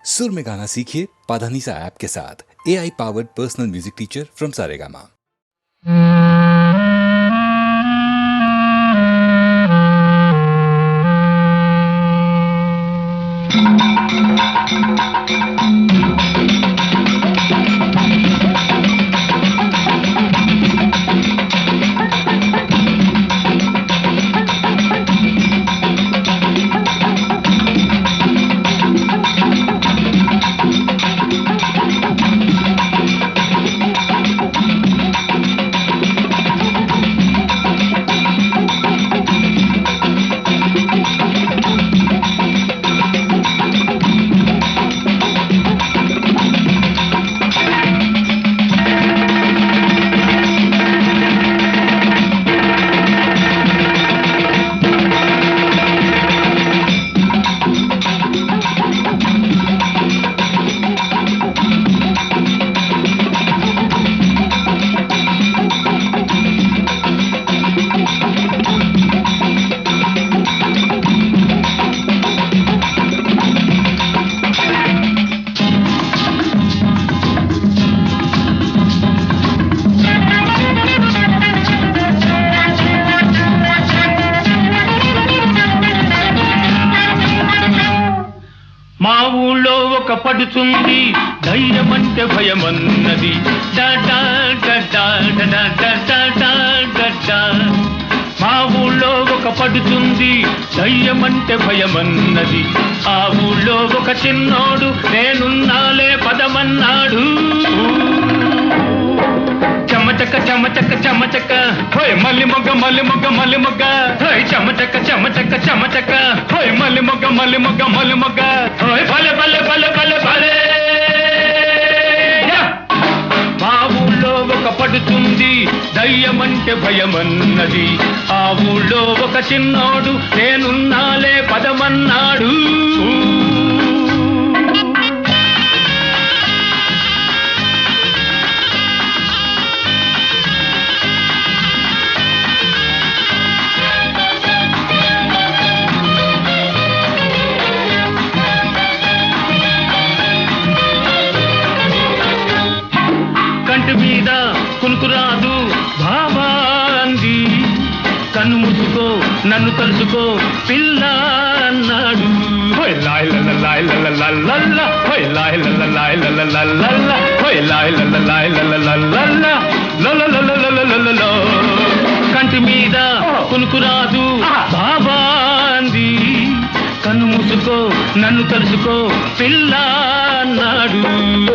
सुर में गाना सीखिए पाधानीसा ऐप के साथ। AI powered personal music teacher from Saregama. మా ఊళ్ళో ఒక పడుతుంది ధైర్యమంటే భయమన్నది డా డా డా డా డా డా డా డా డా. మా ఊళ్ళో ఒక పడుతుంది ధైర్యమంటే భయమన్నది. ఆ ఊళ్ళో ఒక చిన్నోడు నేనున్నాలే పదమన్నాడు. చమచక చమచక చమచక హోయ్ మల్లి మొగ్గ మల్లి మొగ్గ మల్లి మొగ్గ హోయ్ చమచక చమచక చమచక హోయ్ మల్లి మొగ్గ మల్లి మొగ్గ మల్లి మొగ్గ హోయ్ భలే భలే భలే భలే భలే. మా ఊళ్ళో ఒక పడుతుంది దయ్యమంటే భయమన్నది. ఆ ఊళ్ళో ఒక చిన్నోడు నేనున్నాలే పదమన్నాడు. కంటి మీద కునుకు రాదు బాబా అంది. కన్ను మూసుకో నన్ను తలుసుకో పిల్ల అన్నాడు. హోయ్ లాయ్ లల్ల లాయ్ లల్ల లల్ల హోయ్ లాయ్ లల్ల లాయ్ లల్ల లల్ల హోయ్ లాయ్ లల్ల లాయ్ లల్ల లల్ల లల్ల. కంటి మీద కునుకు రాదు బాబా అంది. కన్ను మూసుకో నన్ను తలుసుకో పిల్ల అన్నాడు.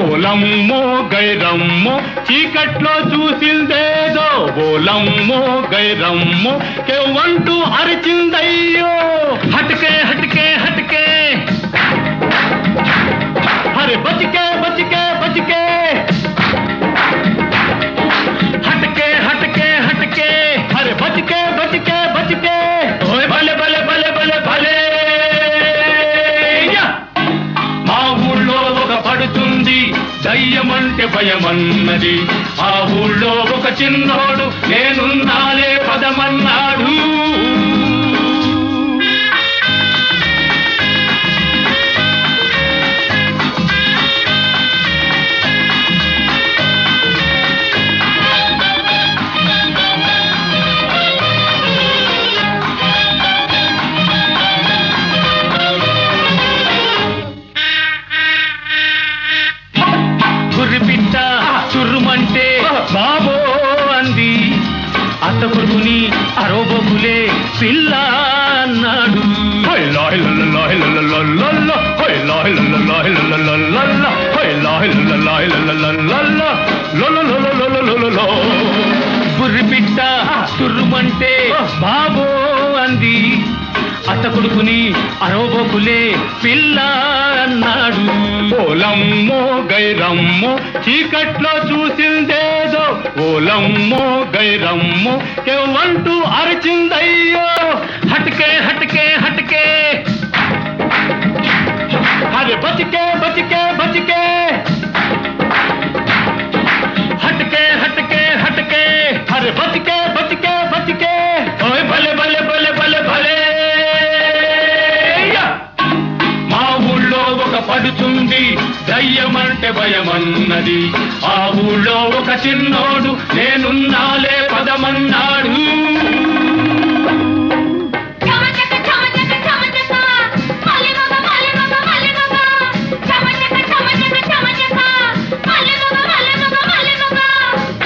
ఓలమ్మో గైరమ్మో చీకట్లో చూసిందేదో ఓలమ్మో గైరమ్మో కేవంటూ అరిచిందయ్యో. హటకే హటకే హటకే అరే బచికే బచికే బచికే హటకే హటకే హటకే అరే బచికే బచికే బచికే ఓయ్ భలే భలే భలే భలే భలే. మా ఊళ్ళో ఒక పడుతుంది దయ్యమంటే భయమన్నది. ఆ ఊళ్ళో ఒక చిన్నోడు నేనున్నాలే పదమన్నాడు. గుర్రిపిట్ట చుర్రుమంటే బాబో అంది. అత్త కొడుకుని అరోబోకులే పిల్ల అన్నాడు. హోయ్ లాయ్ లల్ల లాయ్ లల్ల లల్ల హోయ్ లాయ్ లల్ల లాయ్ లల్ల లల్ల హోయ్ లాయ్ లల్ల లాయ్ లల్ల లల్ల. గుర్రిపిట్ట చుర్రుమంటే బాబో అంది. అత్త కొడుకుని అరోబోకులే పిల్ల అన్నాడు. ఓలమ్మో గైరమ్మో చీకట్లో చూసిందేదో ఓలమ్మో గైరమ్మో కేవంటూ అరిచిందయ్యో. హటకే హటకే హటకే అరే బచికే బచికే బచికే హటకే హటకే హటకే అరే బచికే బచికే బచికే ఓయ్ భలే భలే భలే భలే భలే. మా ఊళ్ళో ఒక పడుచు ఉంది, దయ్యమంటే భయమన్నది. ఆ ఊళ్ళో ఒక చిన్నోడు నేనున్నాలే పదమన్నాడు.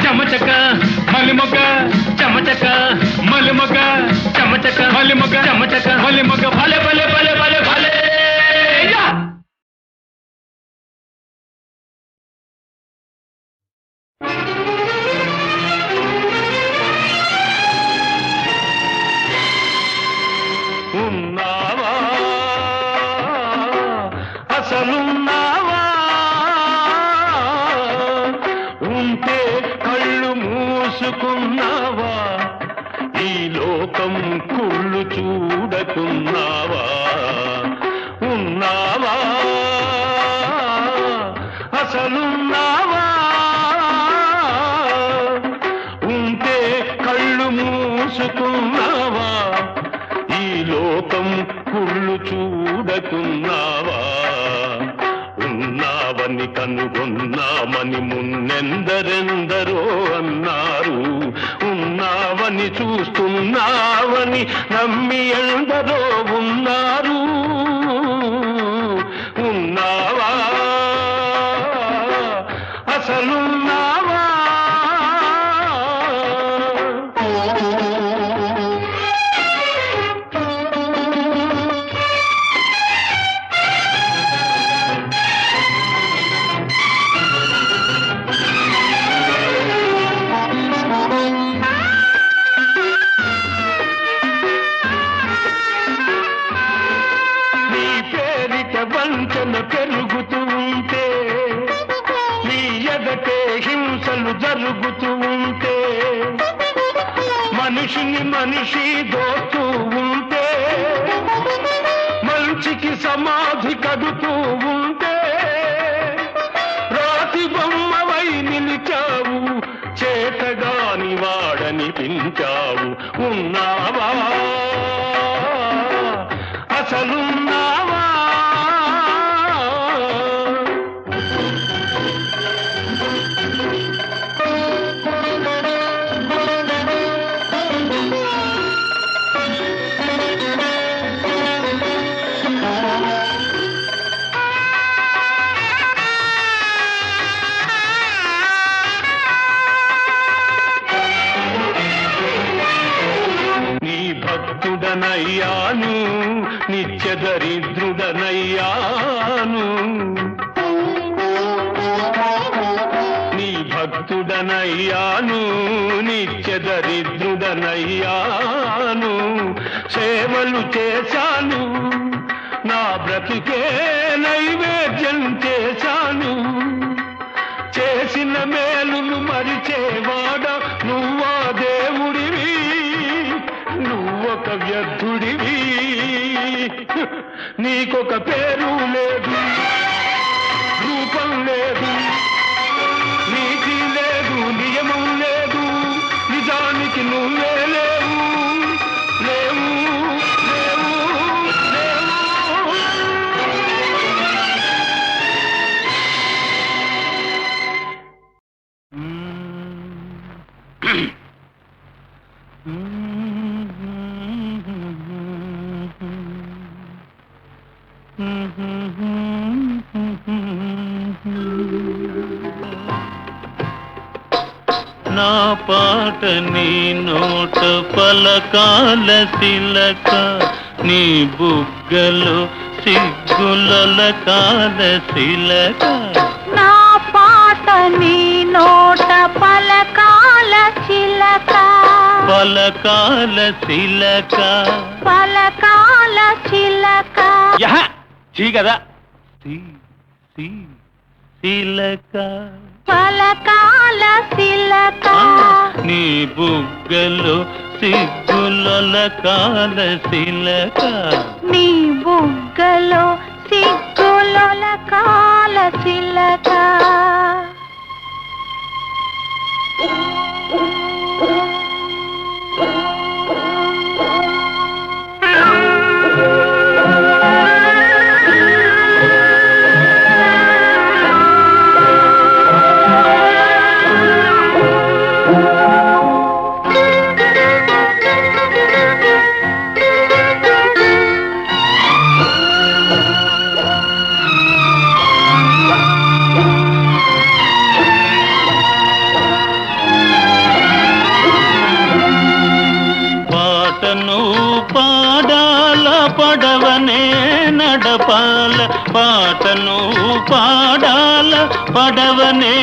చమచక మలిమొగ చమచక మలిమొగ చమచక మలిమొగ చమచక మలిమొగ భలే భలే భలే భలే భలే. ఉన్నావా అసలున్నావా, ఉంటే కళ్ళు మూసుకున్నావా, ఈ లోకం కుళ్ళు చూడకున్నావా. ఉన్నావా అసలున్నావా, ఉంటే కళ్ళు మూసుకున్నావా, ఈ లోకం కుళ్ళు చూడకున్నావా. ఉన్నావని కనుగొన్నామని మున్నెందరెందరో అన్నారు, ఉన్నావని చూస్తున్నావని నమ్మి ఎందరో ఉన్నారు. ఉన్నావా అసలున్నావా. వంచన పెరుగుతూ ఉంటే, నీ ఎదటే హింసలు జరుగుతూ ఉంటే, మనిషిని మనిషి దోస్తూ ఉంటే, మంచికి సమాధి కడుతూ ఉంటే, రాతి బొమ్మవై నిలిచావు, చేతగాని వాడనిపించావు. ఉన్నావా అసలున్నావా. భక్తుడనయ్యాను, నిత్య దరిద్రుడనయ్యాను, నీ భక్తుడనయ్యాను, నిత్య దరిద్రుడనయ్యాను. సేవలు చేశాను, నా బ్రతుకే నైవేద్యం చేశాను. చేసిన మేలును మరిచేవాడ నువ్వా దేవుడివి, నువ్వొక వ్యర్థుడివి. నీకొక పేరు లేదు, రూపం లేదు, నీతి లేదు, నియమం లేదు, నిజానికి నువ్వే లేవు, లేవు లేవు లేవు. నా పాట నీ నోట పలకాల తిలక, నీ బుగ్గలు సిగ్గులకాల తిలక. నా పాట నీ నోట పలకాల చిలక, పలకాల తిలక, పలకాల చిలక. చీ కదా తిలక, పలకాల తిలక. నీ బుగ్గలు సిగ్గులకాల తిలక, నీ బుగ్గలో సిగ్గులకాల చిలక. నువ్వు పాడాల పడవనే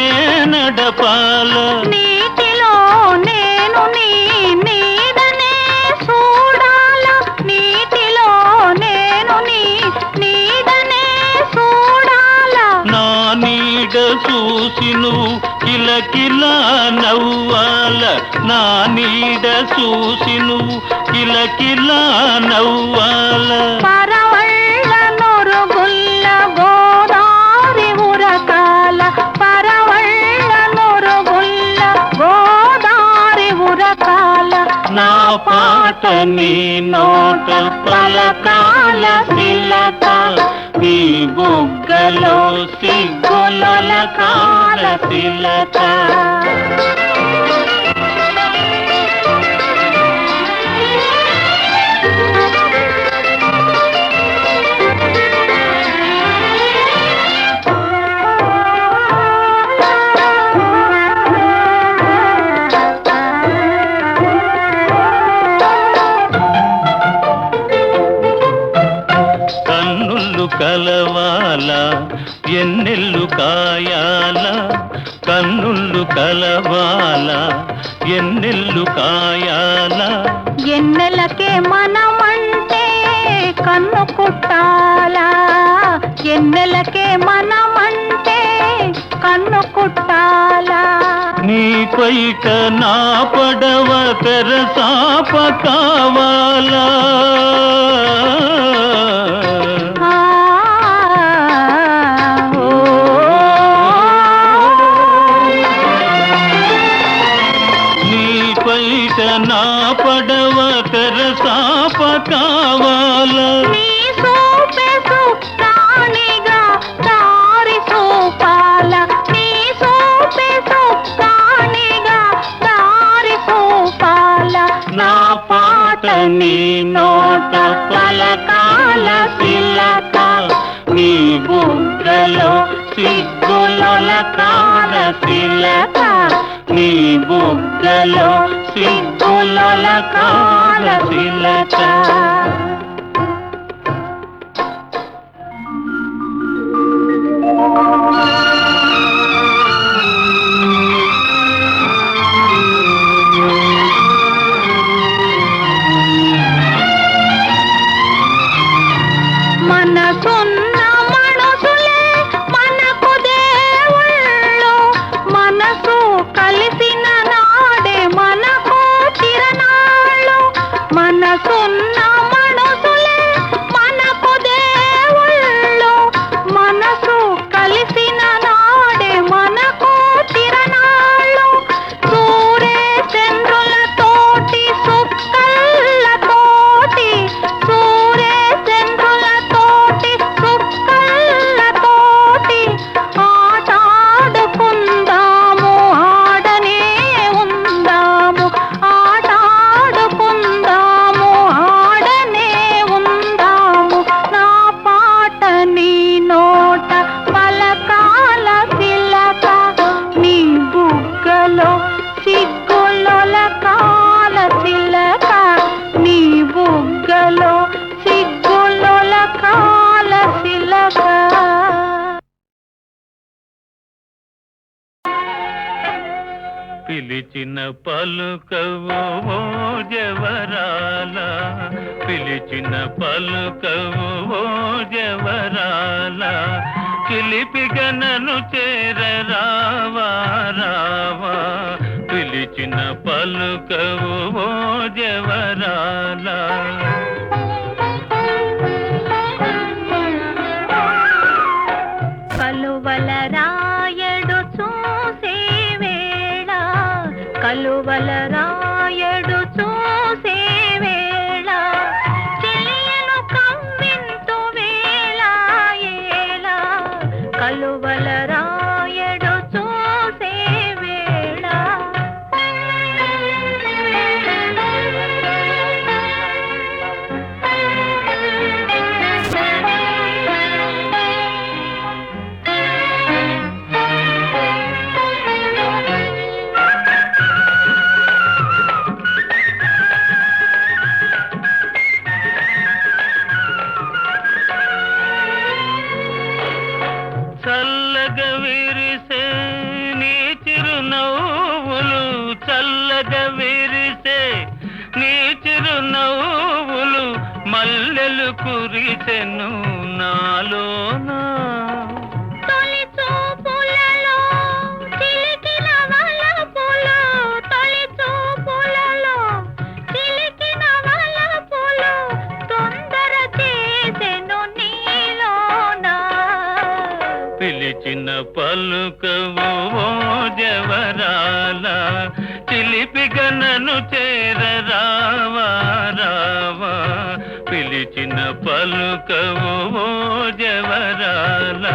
నడపాల నీటిలో నేను నీ నీడనే చూడాల నీటిలో నేను నీ నీడనే చూడాల నా నీడ చూసి నువ్వు కిలకిలా నవ్వాల నా నీడ చూసి నువ్వు కిలకిలా నవ్వాల పరవళ్ళ నొరుగుల్ల గోదారి ఉరకాల పరవళ్ళ నొరుగుల్ల గోదారి ఉరకాల నా పాట నీ నోట పలకాల శిలక నీ బుగ్గలో సిగ్గుల కాల శిలక కన్నులు కలవాల ఎన్నెల్లు కాయాల కన్నులు కలవాల ఎన్నెల్లు కాయాల ఎన్నెలకే మనమంటే కన్ను కుట్టాలా ఎన్నెలకే మనమంటే కన్ను కుట్టాలా నీ పైట నా పడవ తెరసాప కావాలా ఆ, ఓ, నీ పైట నా పడవ తెరసాప కావాలా నీ సూపే సుక్కానిగా దారి చూపాల నీ సూపే సుక్కానిగా దారి చూపాల నా పాట నీ నోట పలకాల శిలక నీ బుగ్గలో సిగ్గుల కాల శిలక నీ బుగ్గలో సిగ్గుల కాల శిలక మనసున్న మనుషులే మనకు దేవుళ్ళు మనసు కలిసిన నాడే మనకు తిరణాళ్ళు మనసున్న మనుషులే మనకు దేవుళ్ళు మనసు కలిసిన నాడే మనకు తిరణాళ్ళు సూరే చంద్రుల తోటి సుక్కల్ల తోటి సూరే చంద్రుల తోటి సుక్కల్ల తోటి ఆటాడుకుందాము ఆడనే ఉందాము ఆటాడుకుందాము ఆడనే ఉందాము నా పాట నీ నోట పలకాల శిలక నీ బుగ్గలో సిగ్గుల కాల శిలక నీ బుగ్గలో సిగ్గుల కాల శిలక పిలిచిన పలుకవు ఓ జవరాల పిలిచిన పలుకవు ఓ జవరాల చిలిపిగనను చేర రావా రావా పిలిచిన పలుకవు ఓ జవరాల కలువల రాయడు చూసే వేళ కలువల రాయడు చూసే వేళ చెలియను కవ్వింతు వేళ ఏళ కలువల రాయడు చూసే వేళ చల్లగా విరిసే నీ చిరునవ్వులు చల్లగా విరిసే నీ చిరునవ్వులు మల్లెలు కురిసెను నాలోనా తొలి చూపులలో చిలికిన వలపులు తొలి చూపులలో చిలికిన వలపులు తొందర చేసెను నీలోనా పిలిచిన పలుకవు ఓ జవరాల చిలిపిగా నన్ను చేరరావా రావా పిలిచిన పలుకవు ఓ జవరాల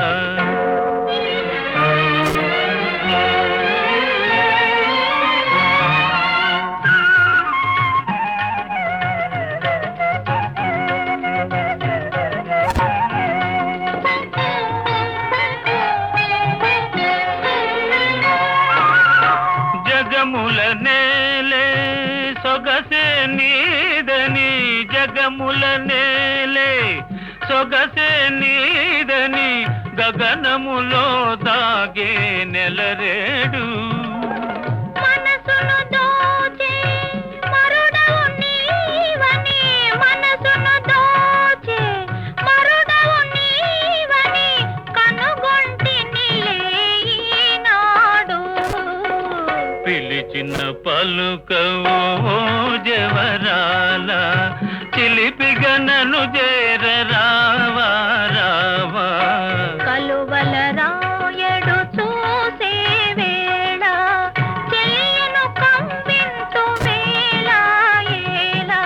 జగముల నేలే సొగసే నీదని జగముల నేలే సొగసే నీదని గగనములో దాగే నెలరేడు మనసును దోచే మరుడవు నీవని మనసును దోచే మరుడవు నీవని కనుగొంటినిలే ఈనాడు పిలిచిన పలుకవు ఓ జవరాల చిలిపిగా నన్ను చేరరావా రావా కలువల రాయడు చూసే వేళ చెయ్యను కంపింతు వేళ ఏలా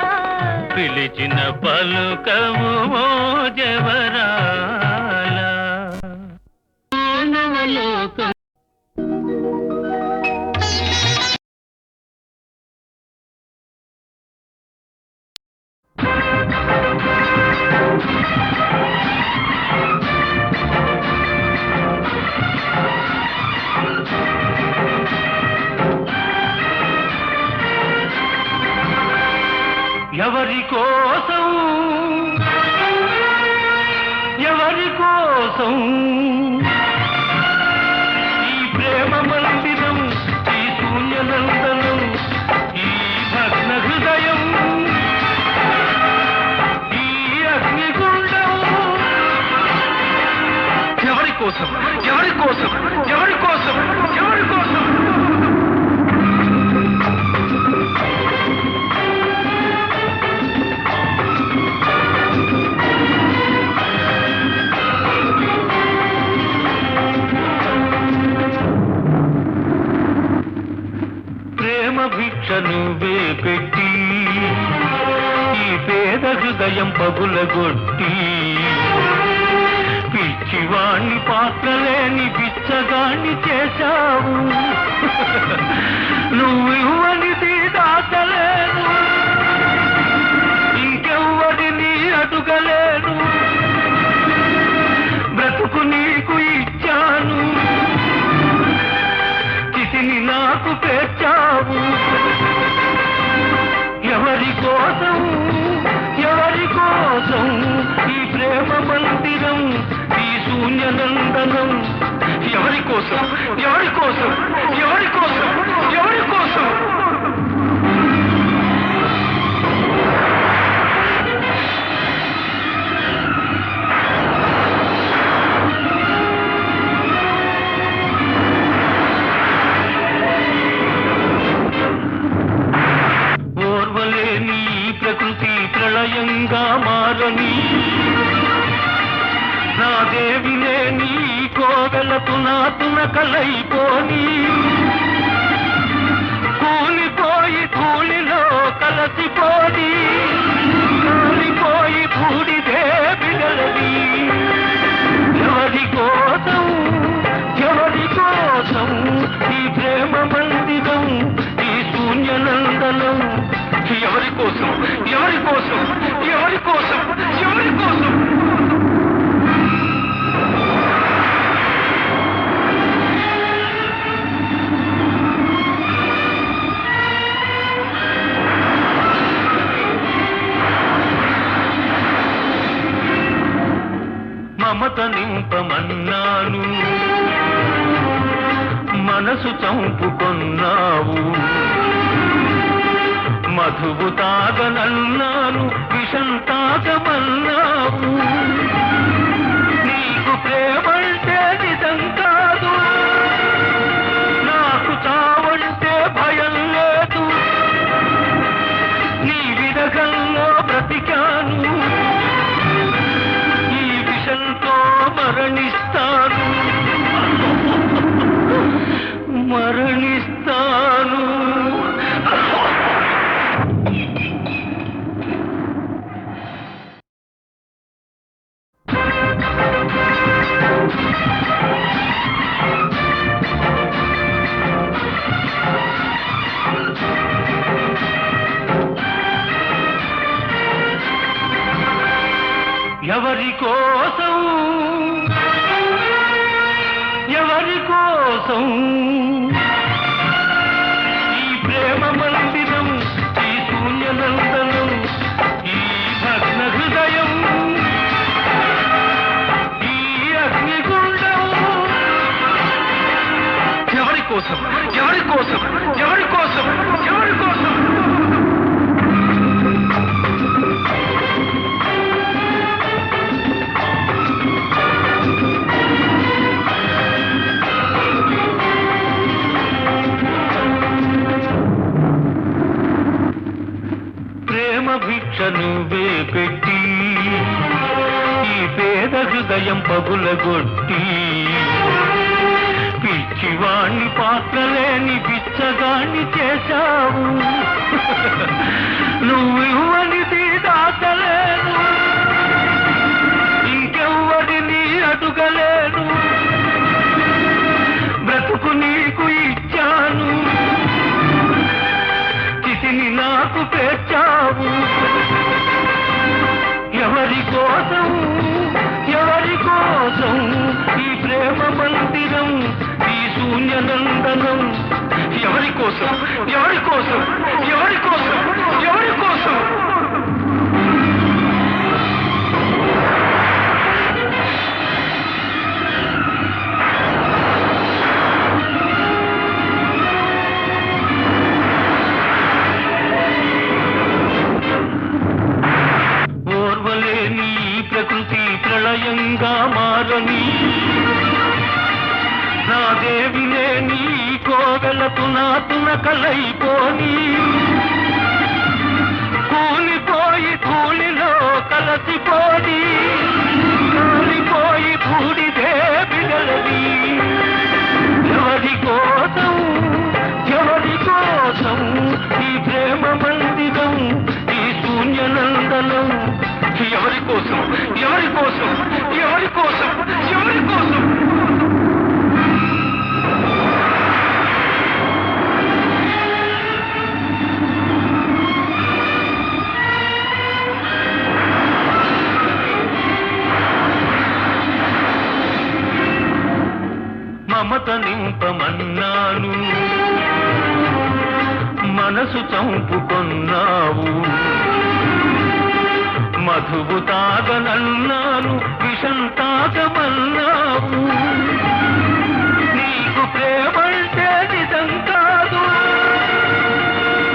పిలిచిన పలుకవు ఓ జవరాల మానవలోకం ఎవరి కోసం ఎవరి కోసం ఈ ప్రేమ మందిరం ఈ శూన్యనందనం ఈ భగ్న హృదయం ఈ అగ్నిగుండం ఎవరి కోసం ఎవరి కోసం ఎవరి కోసం ఎవరి కోసం భిక్షను పెట్టి ఈ పేద హృదయం పగులగొట్టి పిచ్చివాణ్ణి పాత్రలేని బిచ్చగాణ్ణి చేశావు నువ్వు ఇవ్వనిది దాచలేను ఇంకెవ్వరిని అడుగలేను బ్రతుకు నీకు ఇచ్చాను చితిని నాకు పేర్చావు ఎవరి కోసం ఎవరి కోసం ఈ ప్రేమ మందిరం ఈ శూన్యనందనం ఎవరి కోసం ఎవరి కోసం ఎవరి కోసం ఎవరి కోసం ప్రకృతి ప్రళయంగా మారని నా దేవినే నీ కోవెలకు నాతున కలైపోని కూలిపోయి ధూళిలో కలసిపోని కూలిపోయి బూడిదే బిడలది ఎవరి కోసం ఎవరి కోసం ఈ ప్రేమ మందిరం ఈ శూన్యనందనం ఎవరి కోసం ఎవరి కోసం ఎవరి కోసం ఎవరి కోసం మనసు చంపుకొన్నావు. మధువు తాగనన్నాను, విషం తాగమన్నావు. నీకు ప్రేమంటే నిజం కాదు, నాకు చావంటే భయం లేదు. నీ విరగంలో బ్రతికాను, ఈ విషంతో మరణిస్తాను, మరణిస్తాను. ఎవరి కోసం, ఎవరి కోసం ఈ ప్రేమ మందిరం, ఈ శూన్యనందనం, ఈ భగ్న హృదయం, ఈ అగ్నిగుండం? ఎవరి కోసం, ఎవరి కోసం, ఎవరి కోసం, ఎవరి కోసం? భిక్ష నువ్వే పెట్టి ఈ పేద హృదయం పగులగొట్టి, పిచ్చివాణ్ణి పాత్రలేని బిచ్చగాణ్ణి చేశావు. నువ్వు ఇవ్వనిది దాచలేను, ఇంకెవ్వరిని అడుగలేను. బ్రతుకు నీకు ఇచ్చాను, చితిని నాకు పేర్చావు. ఎవరి కోసం, ఎవరి కోసం ఈ ప్రేమ మందిరం, ఈ శూన్యనందనం? ఎవరి కోసం, ఎవరి కోసం, ఎవరి కోసం, ఎవరి కోసం? ప్రకృతి ప్రళయంగా మారని, నా దేవినే నీ కోవెలకు నాతున కలైపోని, కూలిపోయి ధూళిలో కలసిపోని, కూలిపోయి బూడిదే బిడలది. ఎవరి కోసం, ఎవరి కోసం ఈ ప్రేమ మందిరం, ఈ శూన్యనందనం? ఎవరి కోసం, ఎవరి కోసం, ఎవరి కోసం, ఎవరి కోసం? మమత నింపమన్నాను, మనసు చంపుకొన్నావు. మధువు తాగనన్నాను, విషం తాగమన్నావు. నీకు ప్రేమంటే నిజం కాదు,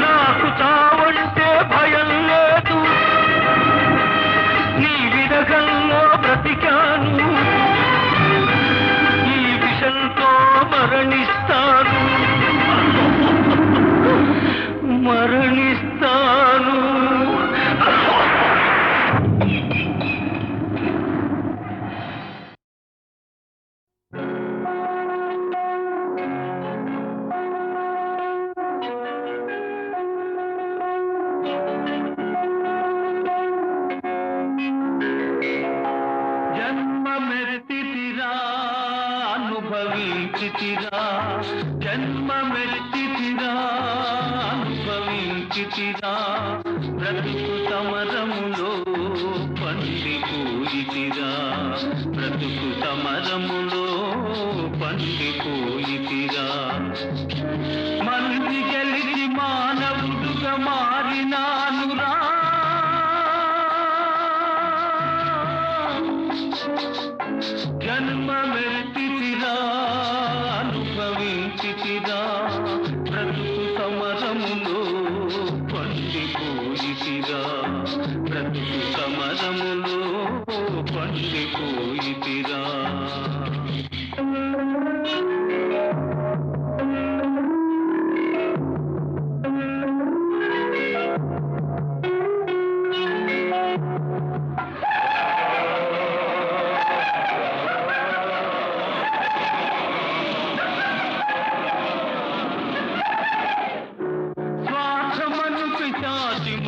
నాకు చావంటే భయం లేదు. నీ విరగంలో బ్రతికాను, ఈ విషంతో మరణిస్తాను, మరణిస్తాను. అనుభవించితిరా, జన్మ మెరిచితిరా, అనుభవించితిరా. బ్రతుకు సమరములో పండిపోయితిరా, బ్రతుకు సమరములో పండిపోయితిరా. మంది గెలిచి మానవుడుగా మారినానురా, జన్మ మెరిచితిరా, అనుభవించితిరా.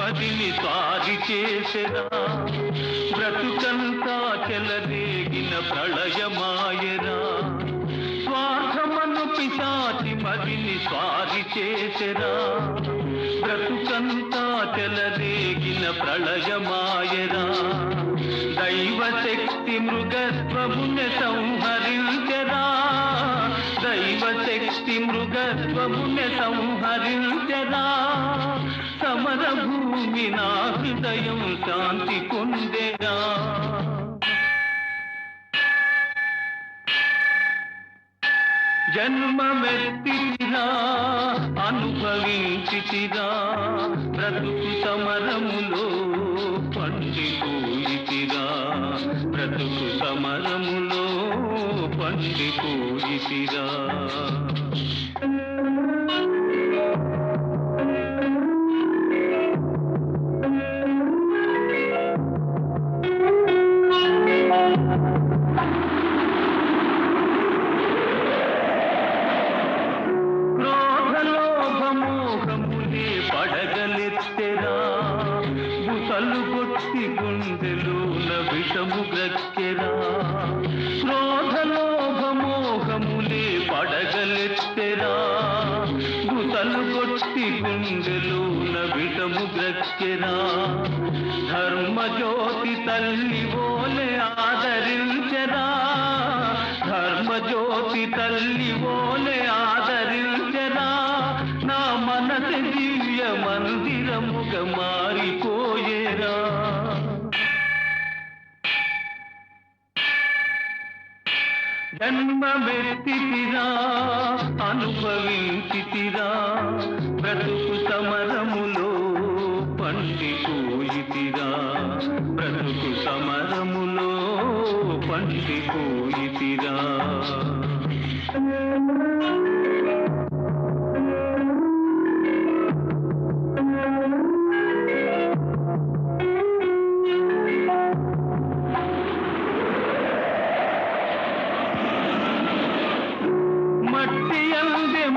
మదిని స్వారి చేసెరా బ్రతుకంతా చెలరేగిన ప్రళయమాయరా స్వార్థమను పిశాచి మదిని స్వారి చేసెరా బ్రతుకంతా చెలరేగిన ప్రళయమాయరా దైవ శక్తి మృగత్వముని సంహరించెరా దైవ శక్తి మృగత్వముని సంహరించెరా సమర భూమి నా హృదయం శాంతి పొందెరా జన్మమెత్తిరా అనుభవించితిరా బ్రతుకు సమరములో పండిపోయితిరా బ్రతుకు సమరములో పండిపోయితిరా పడగలెత్తెరా బుసలు కొట్టి గుండెలోన విషము గ్రక్కెరా క్రోధలోభమోహములే పడగలెత్తెరా బుసలు కొట్టి గుండెలోన విషము గ్రక్కెరా ధర్మజ్యోతి తల్లి ఓలే ఆదరించెరా ధర్మజ్యోతి తల్లి ఓలే ఆదరించెరా నా మనసు దివ్య మందిరముగా మారిపోయేరా జన్మమెత్తితిరా అనుభవించితిరా బ్రతుకు సమరములో పండిపోయితిరా బ్రతుకు సమరములో పండిపోయితిరా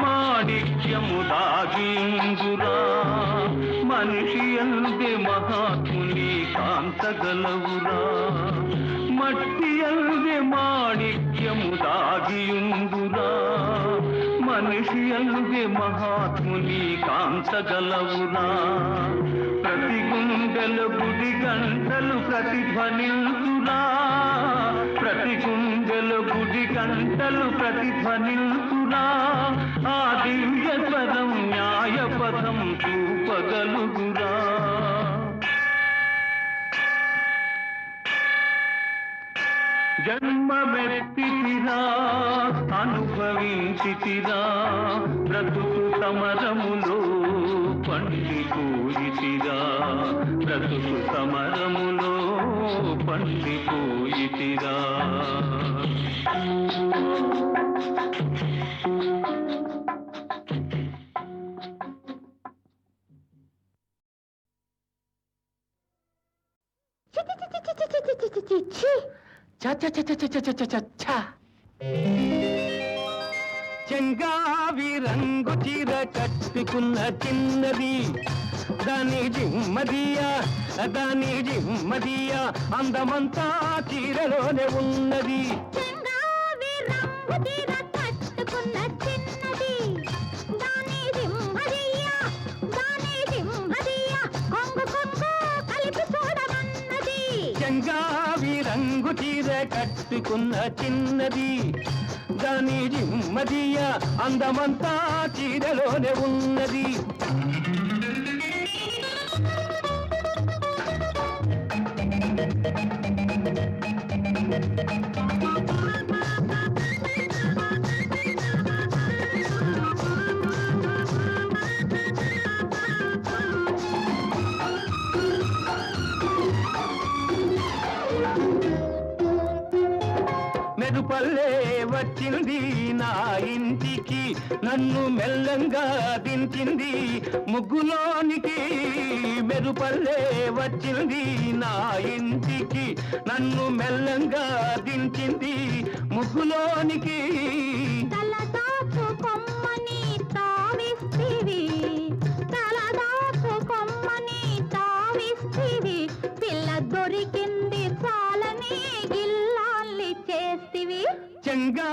మాణిక్యము దాగిందురా మనిషి అందే మహాత్ముని కాంతగలవురా మట్టి అందే మాణిక్యము దాగియుందురా మనిషి అందే మహాత్ముని కాంతగలవురా ప్రతి గుండెల గుడి గంటలు ప్రతిధ్వనిల్తురా ప్రతి గుండెల గుడి గంటలు ప్రతిధ్వనిల్తురా ఆ దివ్య పదం న్యాయ పదం చూపగలుగురా జన్మమెత్తితిరా అనుభవించితిరా బ్రతుకు సమరములో పండిపోయితిరా బ్రతుకు సమరములో పండిపోయితిరా చెంగావి రంగు చీర కట్టుకున్న చిన్నది దాని జిమ్మదియా అందమంతా చీరలోనే ఉన్నది చెంగావి రంగు చీర కట్టుకున్న చిన్నది దాని జిమ్మదియా కొంగు కలిపి చూడమన్నది చెంగావి రంగు చీర కట్టుకున్న చిన్నది దాని జిమ్మదియా అందమంతా చీరలోనే ఉన్నది మెరుపల్లే వచ్చింది నా ఇంటికి నన్ను మెల్లంగా దించింది ముగ్గులోనికి మెరుపల్లే వచ్చింది నా ఇంటికి నన్ను మెల్లంగా దించింది ముగ్గులోనికి తలదాపు కొమ్మని తావిస్తివి తలదాపు కొమ్మని తా